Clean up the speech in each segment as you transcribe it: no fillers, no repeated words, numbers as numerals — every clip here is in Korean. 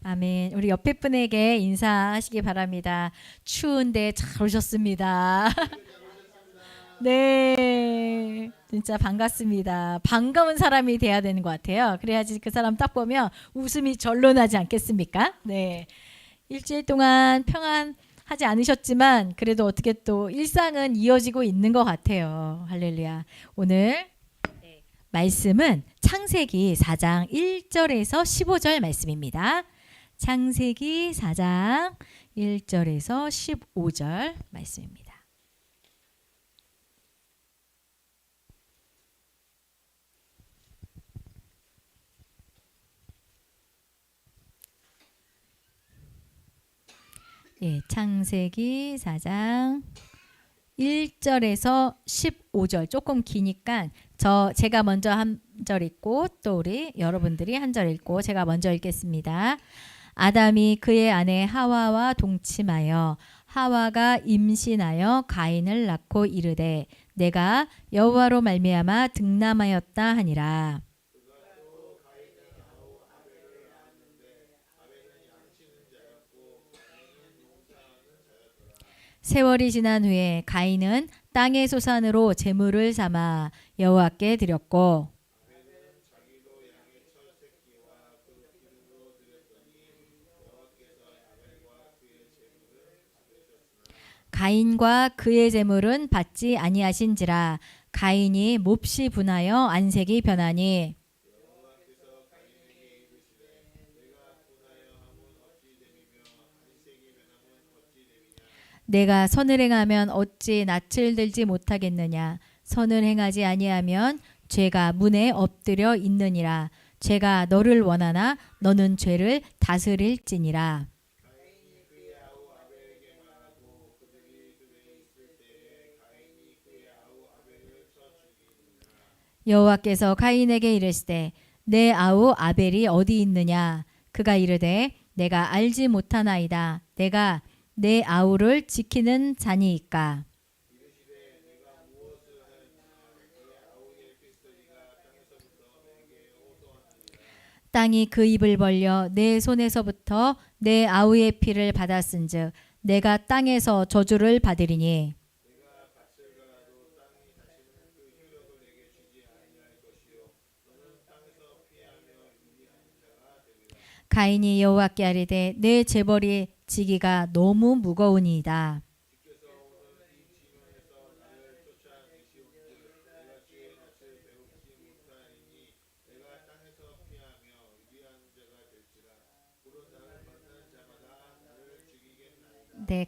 아멘. 우리 옆에 분에게 인사하시기 바랍니다. 추운데 잘 오셨습니다. 네. 진짜 반갑습니다. 반가운 사람이 돼야 되는 것 같아요. 그래야지 그 사람 딱 보면 웃음이 절로 나지 않겠습니까? 네. 일주일 동안 평안하지 않으셨지만 그래도 어떻게 또 일상은 이어지고 있는 것 같아요. 할렐루야. 오늘 말씀은 창세기 4장 1절에서 15절 말씀입니다. 창세기 4장 1절에서 15절 말씀입니다. 예, 창세기 4장 1절에서 15절 조금 기니까 제가 먼저 한 절 읽고 또 우리 여러분들이 한 절 읽고 제가 먼저 읽겠습니다. 아담이 그의 아내 하와와 동침하여 하와가 임신하여 가인을 낳고 이르되 내가 여호와로 말미암아 득남하였다 하니라. 세월이 지난 후에 가인은 땅의 소산으로 제물을 삼아 여호와께 드렸고 가인과 그의 제물은 받지 아니하신지라. 가인이 몹시 분하여 안색이 변하니 내가 선을 행하면 어찌 낯을 들지 못하겠느냐. 선을 행하지 아니하면 죄가 문에 엎드려 있느니라. 죄가 너를 원하나 너는 죄를 다스릴지니라. 여호와께서 가인에게 이르시되 내 아우 아벨이 어디 있느냐. 그가 이르되 내가 알지 못하나이다. 내가 내 아우를 지키는 자니이까. 땅이 그 입을 벌려 내 손에서부터 내 아우의 피를 받았은즉 내가 땅에서 저주를 받으리니 가인이 여호와께 아뢰되 내 재벌이 지기가 너무 무거우니이다. 네,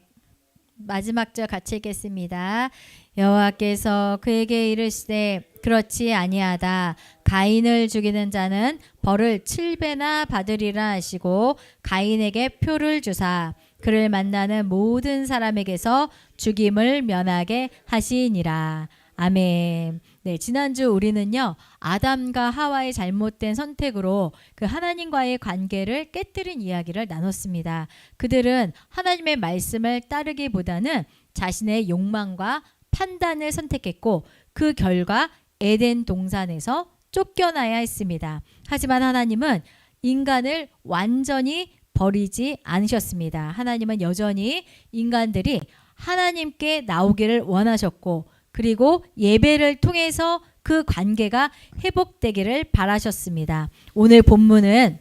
마지막 절 같이 읽겠습니다. 여호와께서 그에게 이르시되 그렇지 아니하다. 가인을 죽이는 자는 벌을 7배나 받으리라 하시고 가인에게 표를 주사 그를 만나는 모든 사람에게서 죽임을 면하게 하시니라. 아멘. 네, 지난주 우리는요, 아담과 하와의 잘못된 선택으로 그 하나님과의 관계를 깨뜨린 이야기를 나눴습니다. 그들은 하나님의 말씀을 따르기보다는 자신의 욕망과 판단을 선택했고 그 결과 에덴 동산에서 쫓겨나야 했습니다. 하지만 하나님은 인간을 완전히 버리지 않으셨습니다. 하나님은 여전히 인간들이 하나님께 나오기를 원하셨고 그리고 예배를 통해서 그 관계가 회복되기를 바라셨습니다. 오늘 본문은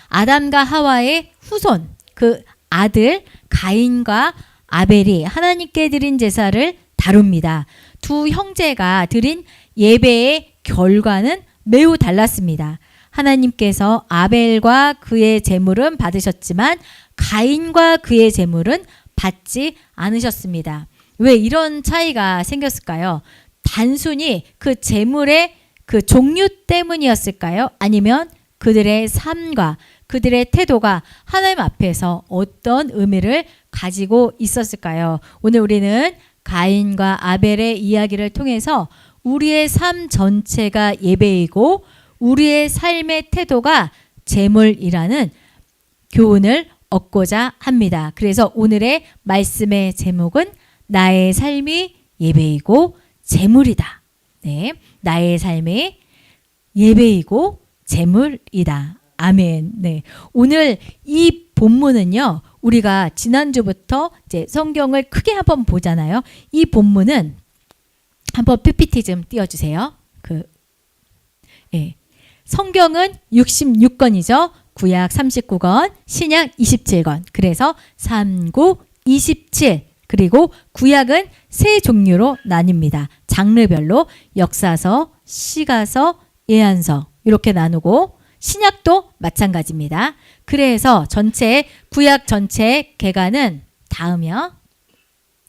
아담과 하와의 후손, 그 아들 가인과 아벨이 하나님께 드린 제사를 다룹니다. 두 형제가 드린 예배의 결과는 매우 달랐습니다. 하나님께서 아벨과 그의 제물은 받으셨지만 가인과 그의 제물은 받지 않으셨습니다. 왜 이런 차이가 생겼을까요? 단순히 그 제물의 그 종류 때문이었을까요? 아니면 그들의 삶과 그들의 태도가 하나님 앞에서 어떤 의미를 가지고 있었을까요? 오늘 우리는 가인과 아벨의 이야기를 통해서 우리의 삶 전체가 예배이고 우리의 삶의 태도가 제물이라는 교훈을 얻고자 합니다. 그래서 오늘의 말씀의 제목은 나의 삶이 예배이고 제물이다. 네, 나의 삶이 예배이고 제물이다. 아멘. 네. 오늘 이 본문은요, 우리가 지난주부터 이제 성경을 크게 한번 보잖아요. 이 본문은 한번 PPT 좀 띄워주세요. 예. 성경은 66권이죠. 구약 39권, 신약 27권. 그래서 39, 27. 그리고 구약은 세 종류로 나뉩니다. 장르별로 역사서, 시가서, 예언서 이렇게 나누고 신약도 마찬가지입니다. 그래서 구약 전체의 개관은 다음이요.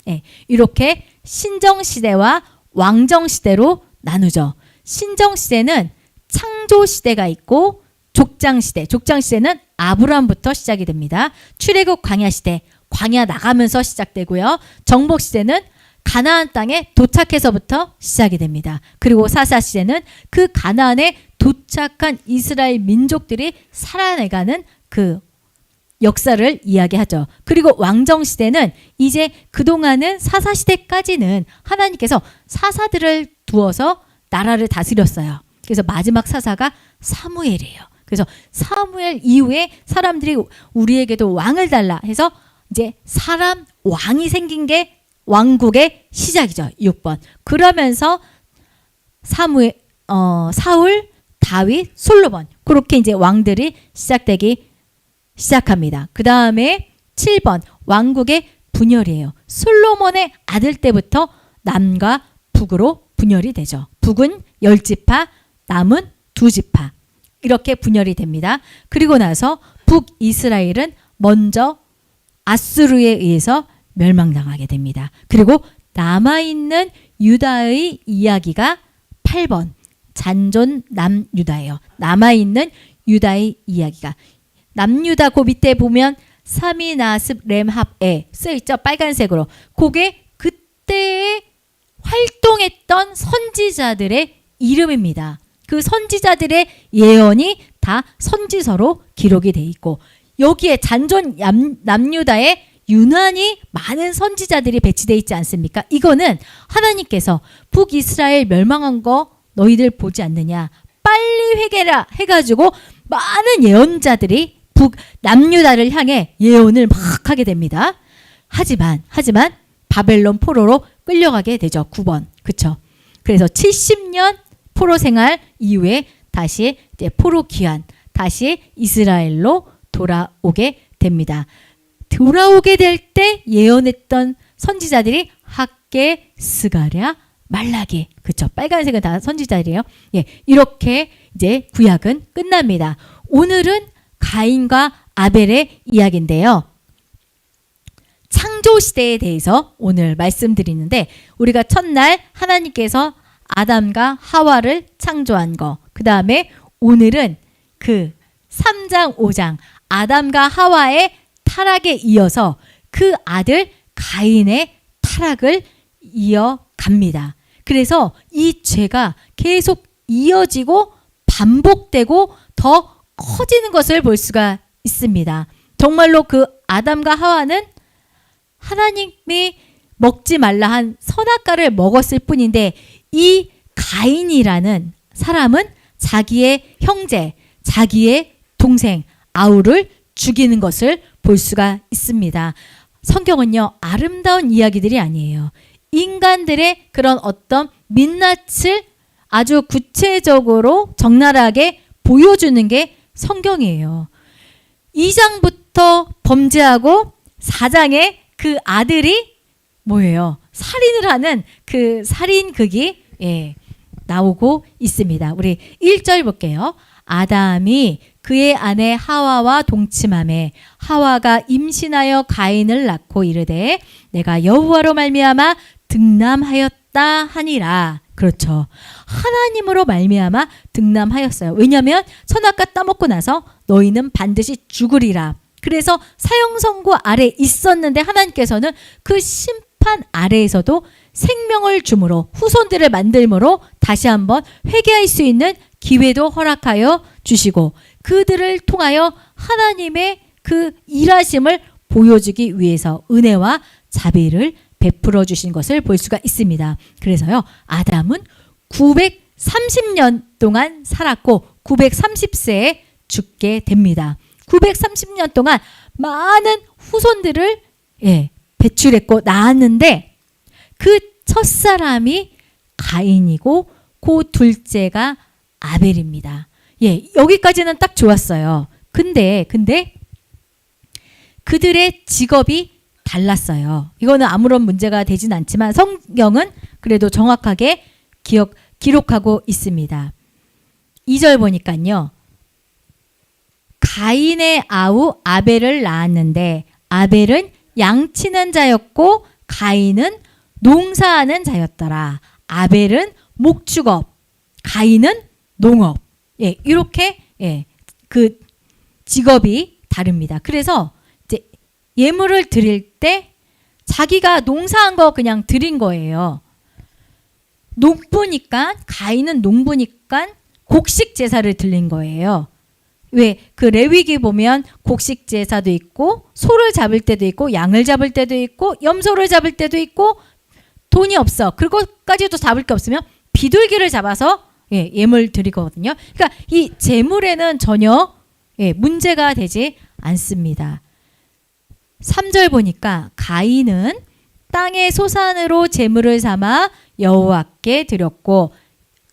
네, 이렇게 신정시대와 왕정시대로 나누죠. 신정시대는 창조시대가 있고 족장시대는 아브라함부터 시작이 됩니다. 출애굽 광야시대, 광야 나가면서 시작되고요. 정복시대는 가나안 땅에 도착해서부터 시작이 됩니다. 그리고 사사시대는 그 가나안에 도착한 이스라엘 민족들이 살아내가는 그 역사를 이야기하죠. 그리고 왕정시대는 이제 그동안은 사사시대까지는 하나님께서 사사들을 두어서 나라를 다스렸어요. 그래서 마지막 사사가 사무엘이에요. 그래서 사무엘 이후에 사람들이 우리에게도 왕을 달라 해서 이제 사람 왕이 생긴 게 왕국의 시작이죠. 6번. 그러면서 사울, 다윗, 솔로몬 그렇게 이제 왕들이 시작합니다. 그 다음에 7번 왕국의 분열이에요. 솔로몬의 아들 때부터 남과 북으로 분열이 되죠. 북은 10지파, 남은 2지파 이렇게 분열이 됩니다. 그리고 나서 북이스라엘은 먼저 아수르에 의해서 멸망당하게 됩니다. 그리고 남아있는 유다의 이야기가 8번 잔존 남유다예요. 남아있는 유다의 이야기가 남유다 그 밑에 보면 사미나습 렘합에 써있죠. 빨간색으로. 그게 그때에 활동했던 선지자들의 이름입니다. 그 선지자들의 예언이 다 선지서로 기록이 돼 있고 여기에 잔존 남유다에 유난히 많은 선지자들이 배치되어 있지 않습니까? 이거는 하나님께서 북이스라엘 멸망한 거 너희들 보지 않느냐? 빨리 회개라 해가지고 많은 예언자들이 남유다를 향해 예언을 막 하게 됩니다. 하지만 바벨론 포로로 끌려가게 되죠. 9번. 그쵸? 그래서 70년 포로 생활 이후에 다시 이제 포로 귀환, 다시 이스라엘로 돌아오게 됩니다. 돌아오게 될 때 예언했던 선지자들이 학개, 스가랴, 말라기. 그쵸? 빨간색은 다 선지자들이에요. 예, 이렇게 이제 구약은 끝납니다. 오늘은 가인과 아벨의 이야기인데요. 창조 시대에 대해서 오늘 말씀드리는데 우리가 첫날 하나님께서 아담과 하와를 창조한 거. 그 다음에 오늘은 그 3장, 5장 아담과 하와의 타락에 이어서 그 아들 가인의 타락을 이어갑니다. 그래서 이 죄가 계속 이어지고 반복되고 더 커지는 것을 볼 수가 있습니다. 정말로 그 아담과 하와는 하나님이 먹지 말라 한 선악과를 먹었을 뿐인데 이 가인이라는 사람은 자기의 형제, 자기의 동생 아우를 죽이는 것을 볼 수가 있습니다. 성경은요, 아름다운 이야기들이 아니에요. 인간들의 그런 어떤 민낯을 아주 구체적으로 적나라하게 보여주는 게 성경이에요. 2장부터 범죄하고 4장에 그 아들이 뭐예요? 살인을 하는 그 살인극이 나오고 있습니다. 우리 1절 볼게요. 아담이 그의 아내 하와와 동침하매 하와가 임신하여 가인을 낳고 이르되 내가 여호와로 말미암아 등남하였다 하니라. 그렇죠. 하나님으로 말미암아 등남하였어요. 왜냐하면 선악과 따먹고 나서 너희는 반드시 죽으리라. 그래서 사형선고 아래 있었는데 하나님께서는 그 심판 아래에서도 생명을 주므로 후손들을 만들므로 다시 한번 회개할 수 있는 기회도 허락하여 주시고 그들을 통하여 하나님의 그 일하심을 보여주기 위해서 은혜와 자비를 베풀어 주신 것을 볼 수가 있습니다. 그래서요, 아담은 930년 동안 살았고 930세에 죽게 됩니다. 930년 동안 많은 후손들을 배출했고 낳았는데 그 첫사람이 가인이고 그 둘째가 아벨입니다. 여기까지는 딱 좋았어요. 근데 그들의 직업이 달랐어요. 이거는 아무런 문제가 되진 않지만 성경은 그래도 정확하게 기록하고 있습니다. 2절 보니까요. 가인의 아우 아벨을 낳았는데 아벨은 양치는 자였고 가인은 농사하는 자였더라. 아벨은 목축업, 가인은 농업. 이렇게 그 직업이 다릅니다. 그래서 이제 예물을 드릴 때 자기가 농사한 거 그냥 드린 거예요. 농부니까 가인은 농부니까 곡식 제사를 드린 거예요. 왜? 그 레위기 보면 곡식 제사도 있고 소를 잡을 때도 있고 양을 잡을 때도 있고 염소를 잡을 때도 있고 돈이 없어. 그것까지도 잡을 게 없으면 비둘기를 잡아서 예물 드리거든요. 그러니까 이 제물에는 전혀 문제가 되지 않습니다. 3절 보니까 가인은 땅의 소산으로 제물을 삼아 여호와께 드렸고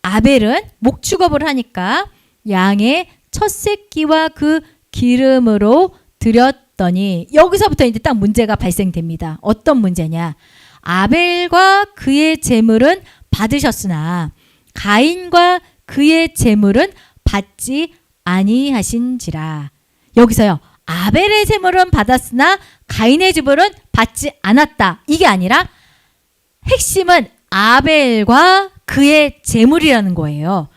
아벨은 목축업을 하니까 양의 첫 새끼와 그 기름으로 드렸더니 여기서부터 이제 딱 문제가 발생됩니다. 어떤 문제냐? 아벨과 그의 제물은 받으셨으나 가인과 그의 제물은 받지 아니하신지라. 여기서요. 아벨의 제물은 받았으나 가인의 제물은 받지 않았다. 이게 아니라 핵심은 아벨과 그의 제물이라는 거예요.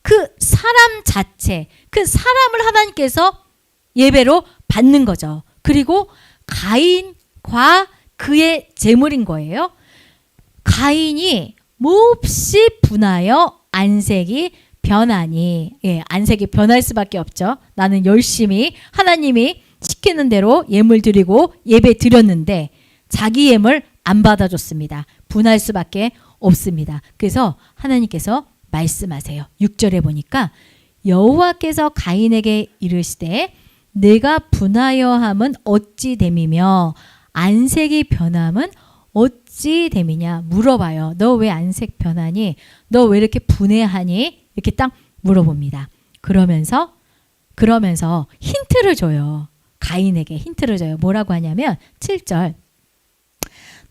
그 사람 자체, 그 사람을 하나님께서 예배로 받는 거죠. 그리고 가인과 그의 제물인 거예요. 가인이 몹시 분하여 안색이 변하니, 안색이 변할 수밖에 없죠. 나는 열심히 하나님이 시키는 대로 예물 드리고 예배 드렸는데 자기 예물 안 받아줬습니다. 분할 수밖에 없습니다. 그래서 하나님께서 말씀하세요. 6절에 보니까 여호와께서 가인에게 이르시되 내가 분하여 함은 어찌 됨이며 안색이 변함은 어찌 됨이냐 물어봐요. 너 왜 안색 변하니? 너 왜 이렇게 분해하니? 이렇게 딱 물어봅니다. 그러면서 힌트를 줘요. 가인에게 힌트를 줘요. 뭐라고 하냐면 7절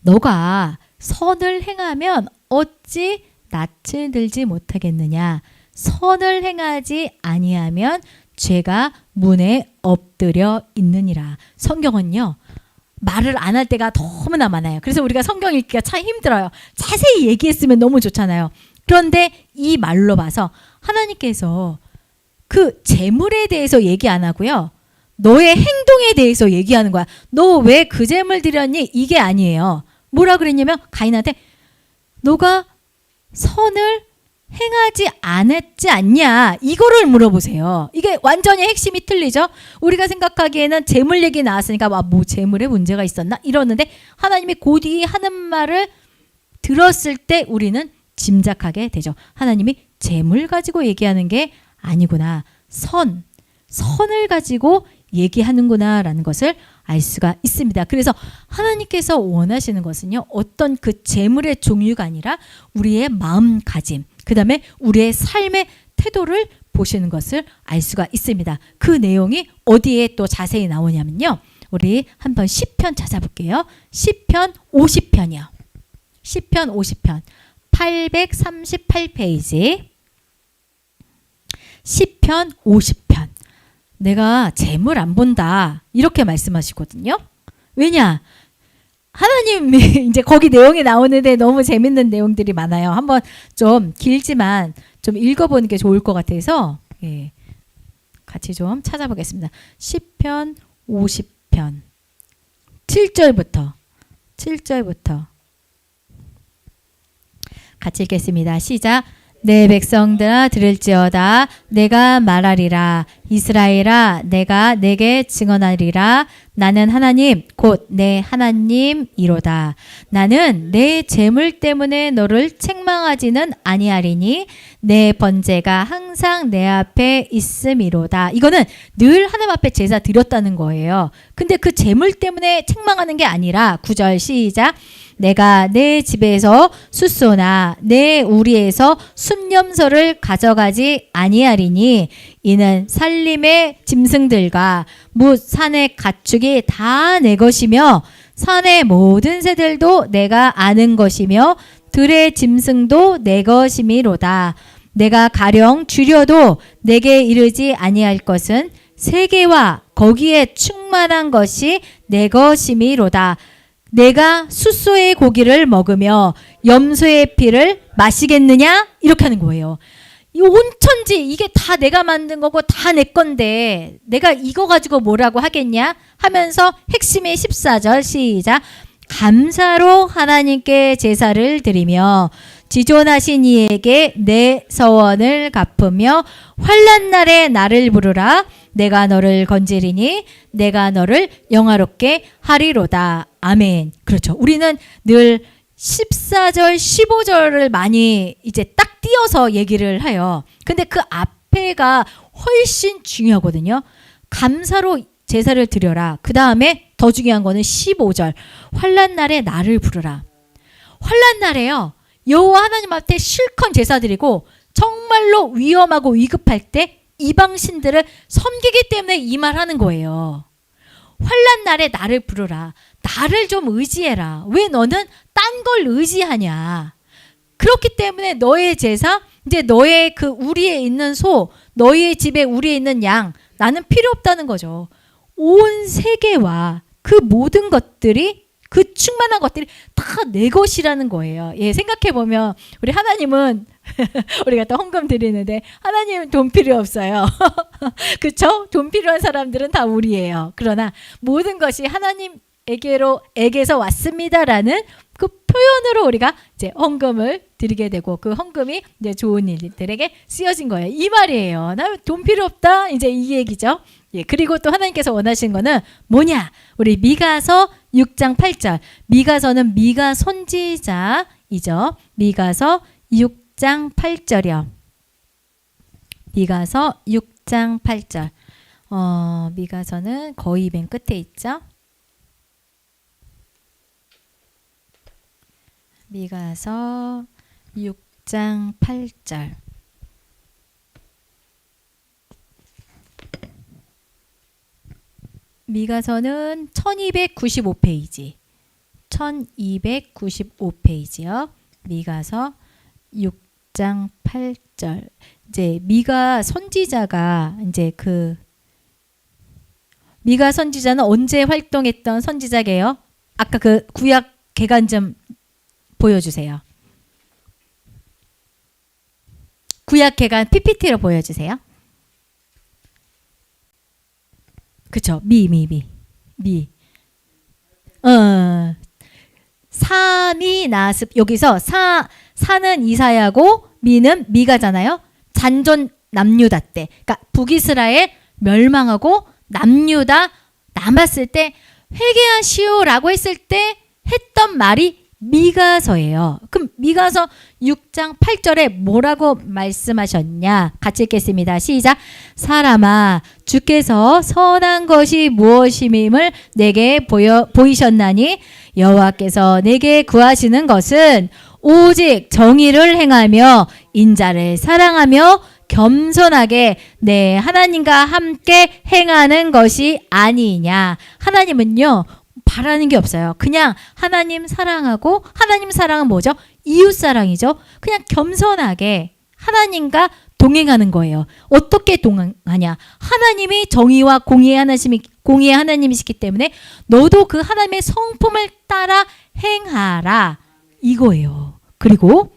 너가 선을 행하면 어찌 낯을 들지 못하겠느냐. 선을 행하지 아니하면 죄가 문에 엎드려 있느니라. 성경은요. 말을 안 할 때가 너무나 많아요. 그래서 우리가 성경 읽기가 참 힘들어요. 자세히 얘기했으면 너무 좋잖아요. 그런데 이 말로 봐서 하나님께서 그 재물에 대해서 얘기 안 하고요. 너의 행동에 대해서 얘기하는 거야. 너 왜 그 재물 드렸니? 이게 아니에요. 뭐라 그랬냐면 가인한테 너가 선을 행하지 않았지 않냐 이거를 물어보세요. 이게 완전히 핵심이 틀리죠. 우리가 생각하기에는 재물 얘기 나왔으니까 뭐 재물에 문제가 있었나 이러는데 하나님이 곧이 하는 말을 들었을 때 우리는 짐작하게 되죠. 하나님이 재물 가지고 얘기하는 게 아니구나. 선을 가지고 얘기하는구나 라는 것을 알 수가 있습니다. 그래서 하나님께서 원하시는 것은요. 어떤 그 재물의 종류가 아니라 우리의 마음가짐 그 다음에 우리의 삶의 태도를 보시는 것을 알 수가 있습니다. 그 내용이 어디에 또 자세히 나오냐면요. 우리 한번 시편 찾아볼게요. 시편 50편이요. 시편 50편 838페이지 시편 50편 내가 재물 안 본다 이렇게 말씀하시거든요. 왜냐? 하나님이 이제 거기 내용이 나오는데 너무 재밌는 내용들이 많아요. 한번 좀 길지만 좀 읽어보는 게 좋을 것 같아서 같이 좀 찾아보겠습니다. 시편 50편 7절부터 같이 읽겠습니다. 시작. 내 백성들아 들을지어다 내가 말하리라 이스라엘아 내가 내게 증언하리라. 나는 하나님 곧 내 하나님이로다. 나는 내 재물 때문에 너를 책망하지는 아니하리니 내 번제가 항상 내 앞에 있음이로다. 이거는 늘 하나님 앞에 제사 드렸다는 거예요. 근데 그 재물 때문에 책망하는 게 아니라 9절 시작. 내가 내 집에서 숫소나 내 우리에서 순념소를 가져가지 아니하리니 이는 살림의 짐승들과 뭇 산의 가축이 다 내 것이며 산의 모든 새들도 내가 아는 것이며 들의 짐승도 내 것이미로다. 내가 가령 줄여도 내게 이르지 아니할 것은 세계와 거기에 충만한 것이 내 것이미로다. 내가 숫소의 고기를 먹으며 염소의 피를 마시겠느냐? 이렇게 하는 거예요. 이 온천지 이게 다 내가 만든 거고 다 내 건데 내가 이거 가지고 뭐라고 하겠냐? 하면서 핵심의 14절 시작. 감사로 하나님께 제사를 드리며 지존하신 이에게 내 서원을 갚으며 환난 날에 나를 부르라. 내가 너를 건지리니 내가 너를 영화롭게 하리로다. 아멘. 그렇죠. 우리는 늘 14절, 15절을 많이 이제 딱 띄어서 얘기를 해요. 근데 그 앞에가 훨씬 중요하거든요. 감사로 제사를 드려라. 그 다음에 더 중요한 거는 15절. 환난 날에 나를 부르라. 환난 날에요. 여호와 하나님 앞에 실컷 제사 드리고 정말로 위험하고 위급할 때 이방 신들을 섬기기 때문에 이 말 하는 거예요. 환난 날에 나를 부르라. 나를 좀 의지해라. 왜 너는 딴 걸 의지하냐. 그렇기 때문에 너의 제사, 이제 너의 그 우리에 있는 소, 너의 집에 우리에 있는 양, 나는 필요 없다는 거죠. 온 세계와 그 모든 것들이, 그 충만한 것들이 다 내 것이라는 거예요. 예, 생각해보면 우리 하나님은 우리가 또 헌금 드리는데 하나님은 돈 필요 없어요. 그렇죠? 돈 필요한 사람들은 다 우리예요. 그러나 모든 것이 하나님에게서 왔습니다라는 그 표현으로 우리가 이제 헌금을 드리게 되고 그 헌금이 이제 좋은 일들에게 쓰여진 거예요. 이 말이에요. 나 돈 필요 없다. 이제 이 얘기죠. 예, 그리고 또 하나님께서 원하신 거는 뭐냐? 우리 미가서 6장 8절. 미가서는 미가 선지자이죠. 미가서 6장 8절이요. 미가서 6장 8절. 미가서는 거의 맨 끝에 있죠. 미가서 6장 8절. 미가서는 1295페이지. 1295페이지요. 미가서 6장 8절. 이제 미가 선지자가 이제 미가 선지자는 언제 활동했던 선지자게요? 아까 그 구약 개간 좀 보여주세요. 구약 개간 PPT로 보여주세요. 그쵸? 미. 사미 나습. 여기서 사는 이사야고 미는 미가잖아요. 잔존 남유다 때. 그러니까 북이스라엘 멸망하고 남유다 남았을 때 회개하시오라고 했을 때 했던 말이 미가서예요. 그럼 미가서 6장 8절에 뭐라고 말씀하셨냐? 같이 읽겠습니다. 시작. 사람아, 주께서 선한 것이 무엇임을 내게 보이셨나니 여호와께서 내게 구하시는 것은 오직 정의를 행하며 인자를 사랑하며 겸손하게 내 하나님과 함께 행하는 것이 아니냐. 하나님은요, 바라는 게 없어요. 그냥 하나님 사랑하고, 하나님 사랑은 뭐죠? 이웃 사랑이죠. 그냥 겸손하게 하나님과 동행하는 거예요. 어떻게 동행하냐? 하나님이 정의와 공의의 하나님이시기 때문에 너도 그 하나님의 성품을 따라 행하라. 이거예요. 그리고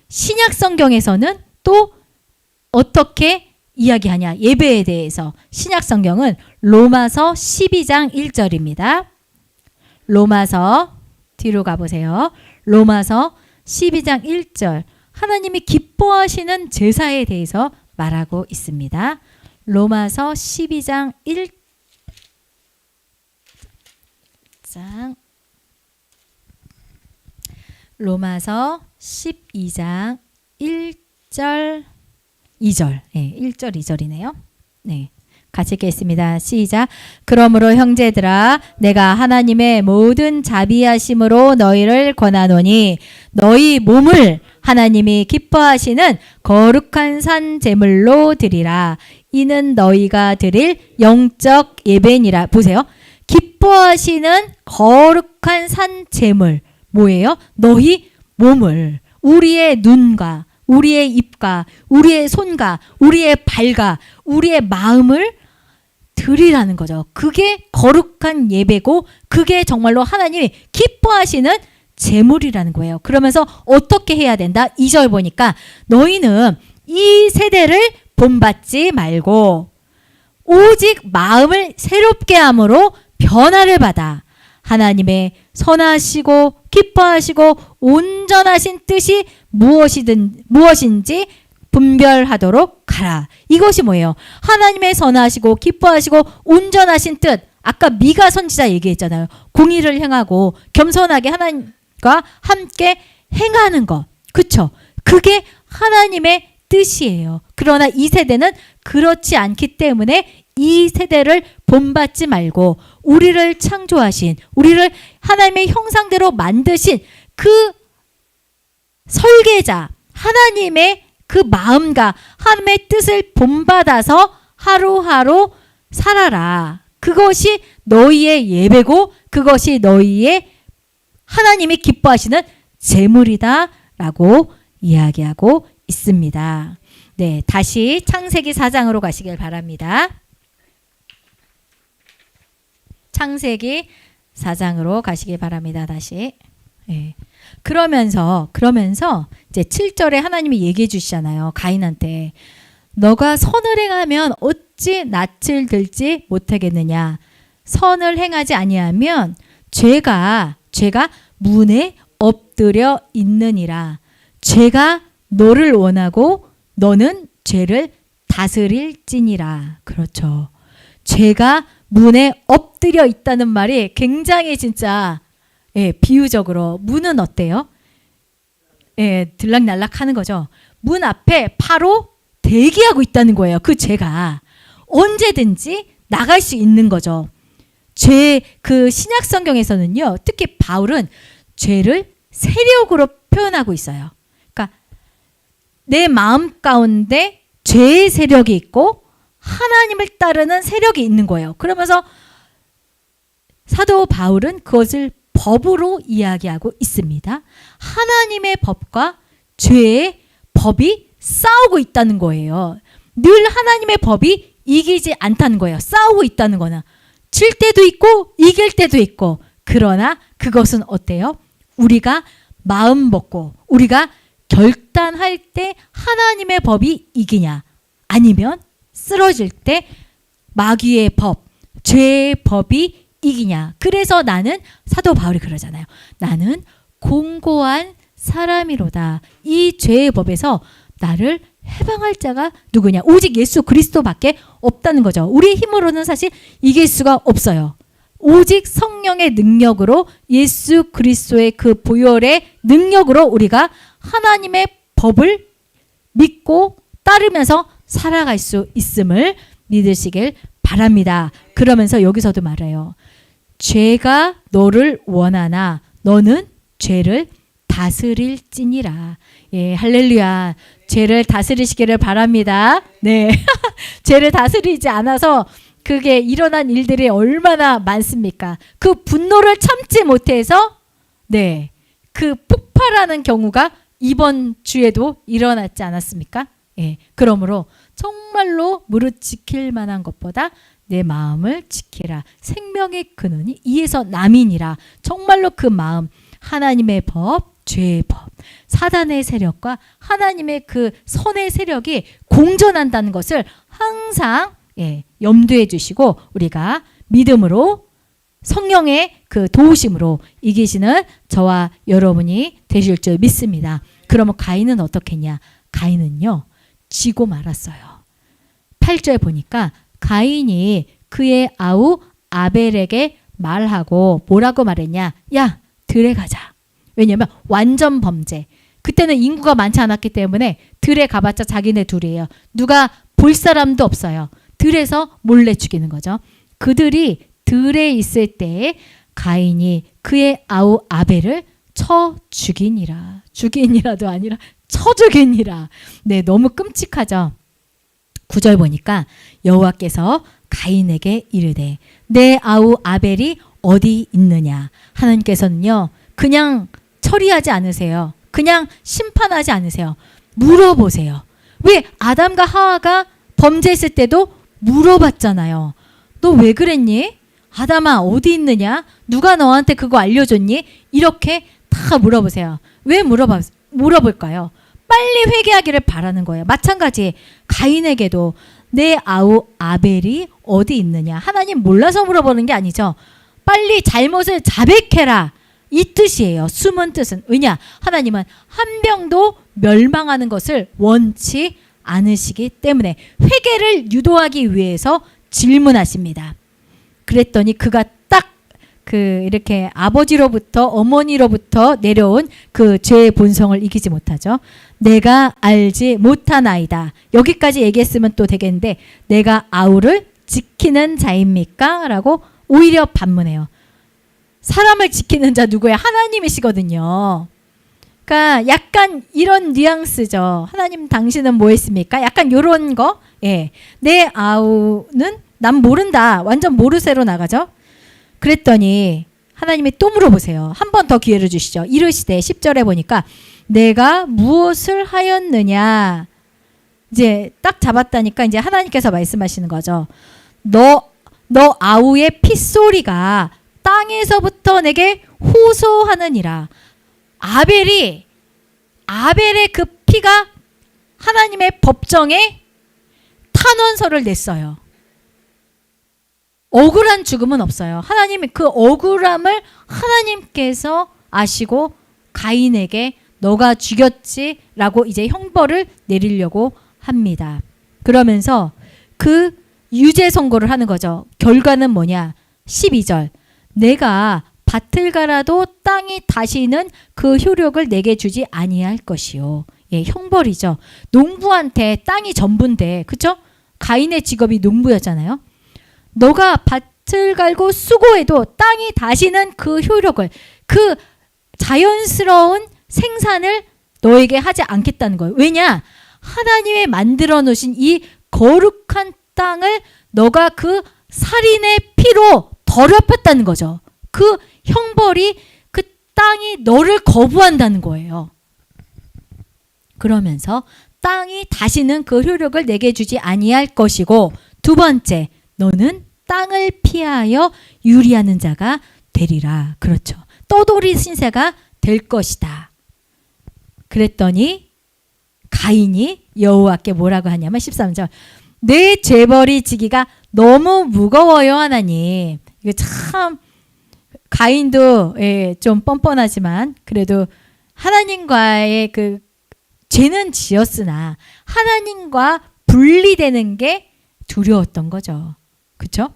신약 성경에서는 또 어떻게 이야기하냐? 예배에 대해서 신약 성경은 로마서 12장 1절입니다. 로마서 뒤로 가보세요. 로마서 12장 1절. 하나님이 기뻐하시는 제사에 대해서 말하고 있습니다. 로마서 12장 1장 로마서 12장 1절 2절. 네, 1절 2절이네요. 네. 같이 읽겠습니다. 시작. 그러므로 형제들아 내가 하나님의 모든 자비하심으로 너희를 권하노니 너희 몸을 하나님이 기뻐하시는 거룩한 산 제물로 드리라. 이는 너희가 드릴 영적 예배니라. 보세요. 기뻐하시는 거룩한 산 제물. 뭐예요? 너희 몸을, 우리의 눈과 우리의 입과 우리의 손과 우리의 발과 우리의 마음을 드리라는 거죠. 그게 거룩한 예배고 그게 정말로 하나님이 기뻐하시는 제물이라는 거예요. 그러면서 어떻게 해야 된다? 2절 보니까 너희는 이 세대를 본받지 말고 오직 마음을 새롭게 함으로 변화를 받아 하나님의 선하시고 기뻐하시고 온전하신 뜻이 무엇인지 분별하도록 하라. 이것이 뭐예요? 하나님의 선하시고 기뻐하시고 온전하신 뜻. 아까 미가 선지자 얘기했잖아요. 공의를 행하고 겸손하게 하나님과 함께 행하는 것. 그쵸? 그게 하나님의 뜻이에요. 그러나 이 세대는 그렇지 않기 때문에 이 세대를 본받지 말고 우리를 창조하신, 우리를 하나님의 형상대로 만드신 그 설계자, 하나님의 그 마음과 하나님의 뜻을 본받아서 하루하루 살아라. 그것이 너희의 예배고 그것이 너희의 하나님이 기뻐하시는 제물이다 라고 이야기하고 있습니다. 네, 다시 창세기 4장으로 가시길 바랍니다. 창세기 4장으로 가시길 바랍니다. 다시. 네. 그러면서 이제 7절에 하나님이 얘기해 주시잖아요. 가인한테 너가 선을 행하면 어찌 낯을 들지 못하겠느냐. 선을 행하지 아니하면 죄가 문에 엎드려 있느니라. 죄가 너를 원하고 너는 죄를 다스릴지니라. 그렇죠. 죄가 문에 엎드려 있다는 말이 굉장히 진짜 비유적으로 문은 어때요? 들락날락 하는 거죠. 문 앞에 바로 대기하고 있다는 거예요. 그 죄가 언제든지 나갈 수 있는 거죠. 그 신약 성경에서는요. 특히 바울은 죄를 세력으로 표현하고 있어요. 그러니까 내 마음 가운데 죄의 세력이 있고 하나님을 따르는 세력이 있는 거예요. 그러면서 사도 바울은 그것을 법으로 이야기하고 있습니다. 하나님의 법과 죄의 법이 싸우고 있다는 거예요. 늘 하나님의 법이 이기지 않다는 거예요. 싸우고 있다는 거는 질 때도 있고 이길 때도 있고. 그러나 그것은 어때요? 우리가 마음 먹고 우리가 결단할 때 하나님의 법이 이기냐, 아니면 쓰러질 때 마귀의 법, 죄의 법이 이기냐. 그래서 나는, 사도 바울이 그러잖아요. 나는 공고한 사람이로다. 이 죄의 법에서 나를 해방할 자가 누구냐? 오직 예수 그리스도밖에 없다는 거죠. 우리의 힘으로는 사실 이길 수가 없어요. 오직 성령의 능력으로, 예수 그리스도의 그 보혈의 능력으로 우리가 하나님의 법을 믿고 따르면서 살아갈 수 있음을 믿으시길 바랍니다. 그러면서 여기서도 말해요. 죄가 너를 원하나 너는 죄를 다스릴지니라. 예, 할렐루야. 죄를 다스리시기를 바랍니다. 네. 죄를 다스리지 않아서 그게 일어난 일들이 얼마나 많습니까? 그 분노를 참지 못해서 그 폭발하는 경우가 이번 주에도 일어났지 않았습니까? 예. 그러므로 정말로 무릇 지킬 만한 것보다 내 마음을 지키라. 생명의 근원이 이에서 남이니라. 정말로 그 마음, 하나님의 법, 죄의 법, 사단의 세력과 하나님의 그 선의 세력이 공존한다는 것을 항상 염두해 주시고 우리가 믿음으로 성령의 그 도우심으로 이기시는 저와 여러분이 되실 줄 믿습니다. 그러면 가인은 어떻게 했냐? 가인은요, 지고 말았어요. 8절 보니까 가인이 그의 아우 아벨에게 말하고 뭐라고 말했냐? 야, 들에 가자. 왜냐면 완전 범죄. 그때는 인구가 많지 않았기 때문에 들에 가봤자 자기네 둘이에요. 누가 볼 사람도 없어요. 들에서 몰래 죽이는 거죠. 그들이 들에 있을 때에 가인이 그의 아우 아벨을 쳐 죽이니라. 죽이니라도 아니라 쳐 죽이니라. 네, 너무 끔찍하죠. 9절 보니까 여호와께서 가인에게 이르되 내 아우 아벨이 어디 있느냐. 하나님께서는요 그냥 처리하지 않으세요. 그냥 심판하지 않으세요. 물어보세요. 왜 아담과 하와가 범죄했을 때도 물어봤잖아요. 너 왜 그랬니? 아담아 어디 있느냐? 누가 너한테 그거 알려줬니? 이렇게 다 물어보세요. 왜 물어볼까요? 빨리 회개하기를 바라는 거예요. 마찬가지 가인에게도 내 아우 아벨이 어디 있느냐. 하나님 몰라서 물어보는 게 아니죠. 빨리 잘못을 자백해라. 이 뜻이에요. 숨은 뜻은. 왜냐? 하나님은 한 명도 멸망하는 것을 원치 않으시기 때문에 회개를 유도하기 위해서 질문하십니다. 그랬더니 그가 딱 이렇게 아버지로부터 어머니로부터 내려온 그 죄의 본성을 이기지 못하죠. 내가 알지 못하나이다. 여기까지 얘기했으면 또 되겠는데 내가 아우를 지키는 자입니까? 라고 오히려 반문해요. 사람을 지키는 자 누구예요? 하나님이시거든요. 그러니까 약간 이런 뉘앙스죠. 하나님 당신은 뭐 했습니까? 약간 이런 거. 예. 내 아우는 난 모른다. 완전 모르쇠로 나가죠. 그랬더니 하나님이 또 물어보세요. 한 번 더 기회를 주시죠. 이르시되 10절에 보니까 내가 무엇을 하였느냐. 이제 딱 잡았다니까 이제 하나님께서 말씀하시는 거죠. 너 아우의 핏소리가 땅에서부터 내게 호소하느니라. 아벨의 그 피가 하나님의 법정에 탄원서를 냈어요. 억울한 죽음은 없어요. 하나님이 그 억울함을 하나님께서 아시고 가인에게 너가 죽였지라고 이제 형벌을 내리려고 합니다. 그러면서 그 유죄 선고를 하는 거죠. 결과는 뭐냐? 12절. 내가 밭을 갈아도 땅이 다시는 그 효력을 내게 주지 아니할 것이요. 예, 형벌이죠. 농부한테 땅이 전부인데, 그쵸? 가인의 직업이 농부였잖아요. 너가 밭을 갈고 수고해도 땅이 다시는 그 효력을, 그 자연스러운 생산을 너에게 하지 않겠다는 거예요. 왜냐? 하나님의 만들어 놓으신 이 거룩한 땅을 너가 그 살인의 피로 더럽혔다는 거죠. 그 형벌이 그 땅이 너를 거부한다는 거예요. 그러면서 땅이 다시는 그 효력을 내게 주지 아니할 것이고, 두 번째, 너는 땅을 피하여 유리하는 자가 되리라. 그렇죠. 떠돌이 신세가 될 것이다. 그랬더니 가인이 여호와께 뭐라고 하냐면 13절. 내 죄벌이 지기가 너무 무거워요 하나님. 이거 참 가인도 좀 뻔뻔하지만 그래도 하나님과의 그 죄는 지었으나 하나님과 분리되는 게 두려웠던 거죠. 그렇죠?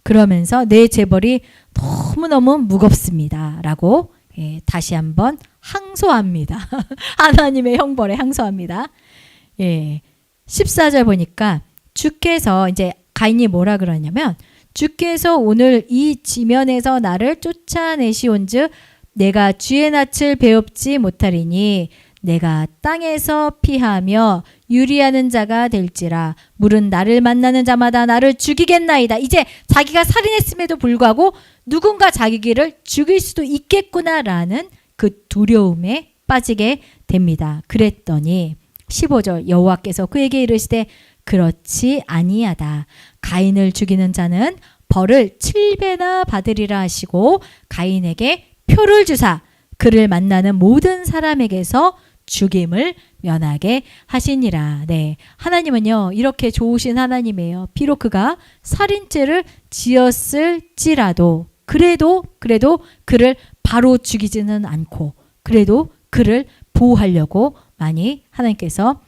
그러면서 내 죄벌이 너무너무 무겁습니다. 라고 다시 한번 항소합니다. 하나님의 형벌에 항소합니다. 14절 보니까 주께서 이제 가인이 뭐라 그러냐면 주께서 오늘 이 지면에서 나를 쫓아내시온즉 내가 쥐의 낯을 배웁지 못하리니 내가 땅에서 피하며 유리하는 자가 될지라 물은 나를 만나는 자마다 나를 죽이겠나이다. 이제 자기가 살인했음에도 불구하고 누군가 자기 길을 죽일 수도 있겠구나라는 그 두려움에 빠지게 됩니다. 그랬더니 15절 여호와께서 그에게 이르시되 그렇지 아니하다. 가인을 죽이는 자는 벌을 7배나 받으리라 하시고 가인에게 표를 주사 그를 만나는 모든 사람에게서 죽임을 면하게 하시니라. 네, 하나님은요 이렇게 좋으신 하나님이에요. 비록 그가 살인죄를 지었을지라도 그래도 그를 바로 죽이지는 않고 그래도 그를 보호하려고 많이 하나님께서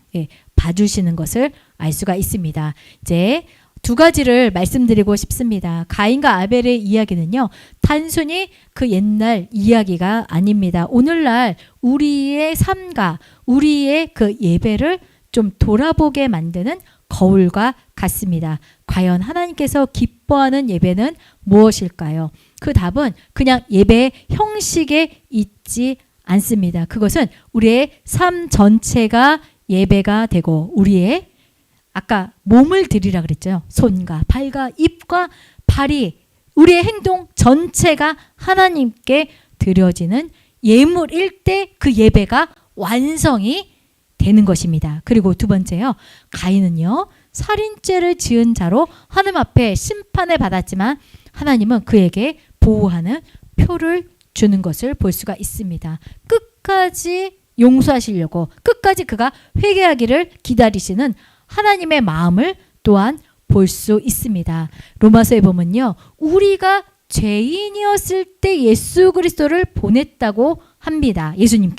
봐주시는 것을 알 수가 있습니다. 이제 두 가지를 말씀드리고 싶습니다. 가인과 아벨의 이야기는요, 단순히 그 옛날 이야기가 아닙니다. 오늘날 우리의 삶과 우리의 그 예배를 좀 돌아보게 만드는 거울과 같습니다. 과연 하나님께서 기뻐하는 예배는 무엇일까요? 그 답은 그냥 예배의 형식에 있지 않습니다. 그것은 우리의 삶 전체가 예배가 되고 우리의 아까 몸을 드리라 그랬죠. 손과 발과 입과 발이 우리의 행동 전체가 하나님께 드려지는 예물일 때 그 예배가 완성이 되는 것입니다. 그리고 두 번째요. 가인은요. 살인죄를 지은 자로 하나님 앞에 심판을 받았지만 하나님은 그에게 보호하는 표를 주는 것을 볼 수가 있습니다. 끝까지 용서하시려고 끝까지 그가 회개하기를 기다리시는 하나님의 마음을 또한 볼 수 있습니다. 로마서에 보면요. 우리가 죄인이었을 때 예수 그리스도를 보냈다고 합니다.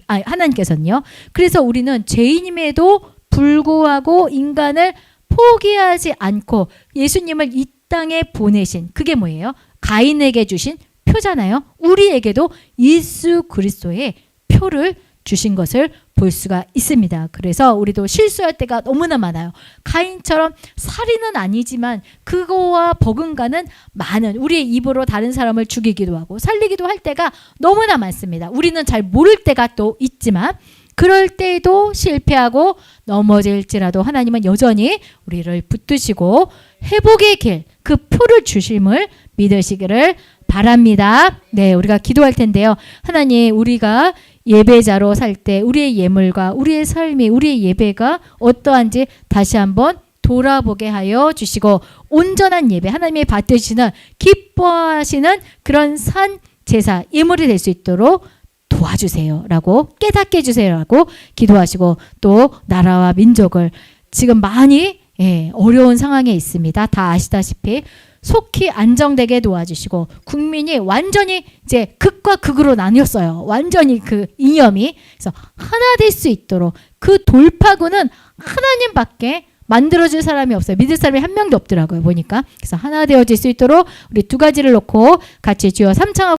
하나님께서는요. 그래서 우리는 죄인임에도 불구하고 인간을 포기하지 않고 예수님을 이 땅에 보내신 그게 뭐예요? 가인에게 주신 표잖아요. 우리에게도 예수 그리스도의 표를 주신 것을 볼 수가 있습니다. 그래서 우리도 실수할 때가 너무나 많아요. 가인처럼 살인은 아니지만 그거와 버금가는 많은 우리의 입으로 다른 사람을 죽이기도 하고 살리기도 할 때가 너무나 많습니다. 우리는 잘 모를 때가 또 있지만 그럴 때에도 실패하고 넘어질지라도 하나님은 여전히 우리를 붙드시고 회복의 길, 그 표를 주심을 믿으시기를 바랍니다. 네, 우리가 기도할 텐데요. 하나님, 우리가 예배자로 살 때 우리의 예물과 우리의 삶이 우리의 예배가 어떠한지 다시 한번 돌아보게 하여 주시고 온전한 예배, 하나님이 받으시는 기뻐하시는 그런 산 제사, 예물이 될 수 있도록 도와주세요 라고 깨닫게 해주세요 라고 기도하시고 또 나라와 민족을 지금 많이 어려운 상황에 있습니다. 다 아시다시피 속히 안정되게 도와주시고 국민이 완전히 이제 극과 극으로 나뉘었어요. 완전히 그 이념이. 그래서 하나 될 수 있도록 그 돌파구는 하나님밖에 만들어줄 사람이 없어요. 믿을 사람이 한 명도 없더라고요. 보니까. 그래서 하나 되어질 수 있도록 우리 두 가지를 놓고 같이 주여 삼창하고